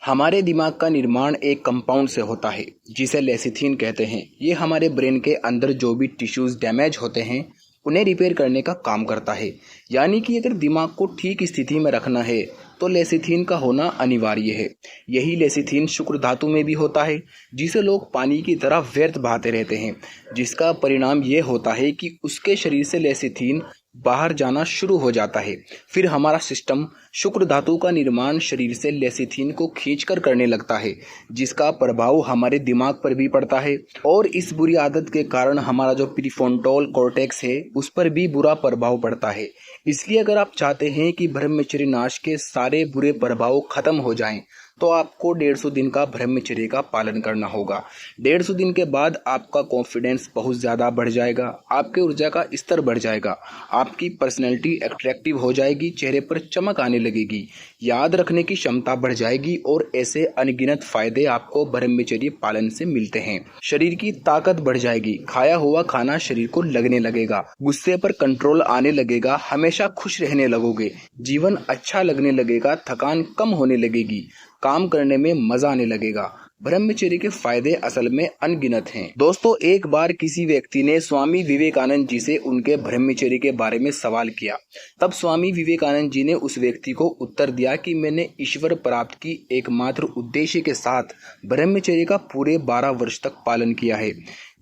हमारे दिमाग का निर्माण एक कंपाउंड से होता है जिसे लेसिथिन कहते हैं। ये हमारे ब्रेन के अंदर जो भी टिश्यूज डैमेज होते हैं उन्हें रिपेयर करने का काम करता है। यानी कि अगर दिमाग को ठीक स्थिति में रखना है तो लेसिथिन का होना अनिवार्य है। यही लेसिथिन शुक्र धातु में भी होता है जिसे लोग पानी की तरह व्यर्थ बहाते रहते हैं, जिसका परिणाम ये होता है कि उसके शरीर से लेसिथिन बाहर जाना शुरू हो जाता है। फिर हमारा सिस्टम शुक्र धातु का निर्माण शरीर से लेसिथिन को खींचकर करने लगता है, जिसका प्रभाव हमारे दिमाग पर भी पड़ता है। और इस बुरी आदत के कारण हमारा जो प्रीफ्रंटल कॉर्टेक्स है उस पर भी बुरा प्रभाव पड़ता है। इसलिए अगर आप चाहते हैं कि ब्रह्मचर्य नाश के सारे बुरे प्रभाव खत्म हो जाएं, तो आपको 150 दिन का ब्रह्मचर्य का पालन करना होगा। 150 दिन के बाद आपका कॉन्फिडेंस बहुत ज़्यादा बढ़ जाएगा, आपके ऊर्जा का स्तर बढ़ जाएगा, आपकी पर्सनैलिटी अट्रैक्टिव हो जाएगी, चेहरे पर चमक आने लगेगी, याद रखने की क्षमता बढ़ जाएगी और ऐसे अनगिनत फायदे आपको ब्रह्मचर्य पालन से मिलते हैं। शरीर की ताकत बढ़ जाएगी, खाया हुआ खाना शरीर को लगने लगेगा, गुस्से पर कंट्रोल आने लगेगा, हमेशा खुश रहने लगोगे, जीवन अच्छा लगने लगेगा, थकान कम होने लगेगी, काम करने में मजा आने लगेगा। ब्रह्मचर्य के फायदे असल में अनगिनत हैं। दोस्तों, एक बार किसी व्यक्ति ने स्वामी विवेकानंद जी से उनके ब्रह्मचर्य के बारे में सवाल किया। तब स्वामी विवेकानंद जी ने उस व्यक्ति को उत्तर दिया कि मैंने ईश्वर प्राप्ति की एकमात्र उद्देश्य के साथ ब्रह्मचर्य का पूरे 12 वर्ष तक पालन किया है,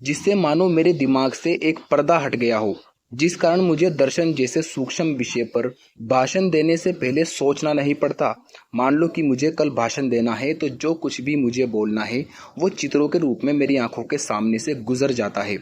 जिससे मानो मेरे दिमाग से एक पर्दा हट गया हो, जिस कारण मुझे दर्शन जैसे सूक्ष्म विषय पर भाषण देने से पहले सोचना नहीं पड़ता। मान लो कि मुझे कल भाषण देना है तो जो कुछ भी मुझे बोलना है वो चित्रों के रूप में मेरी आंखों के सामने से गुजर जाता है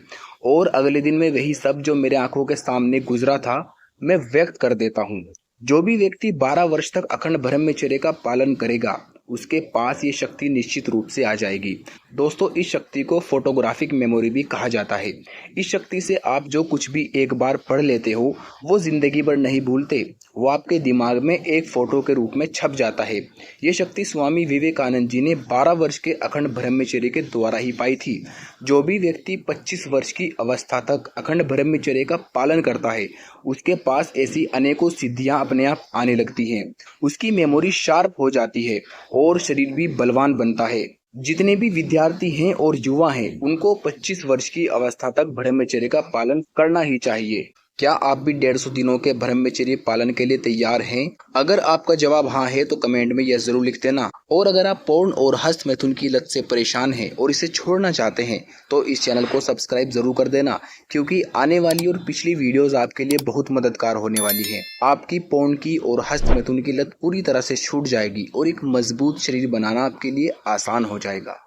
और अगले दिन में वही सब जो मेरे आंखों के सामने गुजरा था मैं व्यक्त कर देता हूँ। जो भी व्यक्ति 12 वर्ष तक अखंड ब्रह्मचर्य का पालन करेगा उसके पास ये शक्ति निश्चित रूप से आ जाएगी। दोस्तों, इस शक्ति को फोटोग्राफिक मेमोरी भी कहा जाता है। इस शक्ति से आप जो कुछ भी एक बार पढ़ लेते हो वो जिंदगी भर नहीं भूलते, वो आपके दिमाग में एक फोटो के रूप में छप जाता है। ये शक्ति स्वामी विवेकानंद जी ने 12 वर्ष के अखंड ब्रह्मचर्य के द्वारा ही पाई थी। जो भी व्यक्ति 25 वर्ष की अवस्था तक अखंड ब्रह्मचर्य का पालन करता है उसके पास ऐसी अनेकों सिद्धियां अपने आप आने लगती हैं। उसकी मेमोरी शार्प हो जाती है और शरीर भी बलवान बनता है। जितने भी विद्यार्थी हैं और युवा हैं उनको 25 वर्ष की अवस्था तक ब्रह्मचर्य का पालन करना ही चाहिए। क्या आप भी 150 दिनों के ब्रह्मचर्य पालन के लिए तैयार हैं? अगर आपका जवाब हाँ है तो कमेंट में यह जरूर लिख देना। और अगर आप पोर्न और हस्त मैथुन की लत से परेशान हैं और इसे छोड़ना चाहते हैं तो इस चैनल को सब्सक्राइब जरूर कर देना, क्योंकि आने वाली और पिछली वीडियोस आपके लिए बहुत मददगार होने वाली है। आपकी पोर्न की और हस्त मैथुन की लत पूरी तरह से छूट जाएगी और एक मजबूत शरीर बनाना आपके लिए आसान हो जाएगा।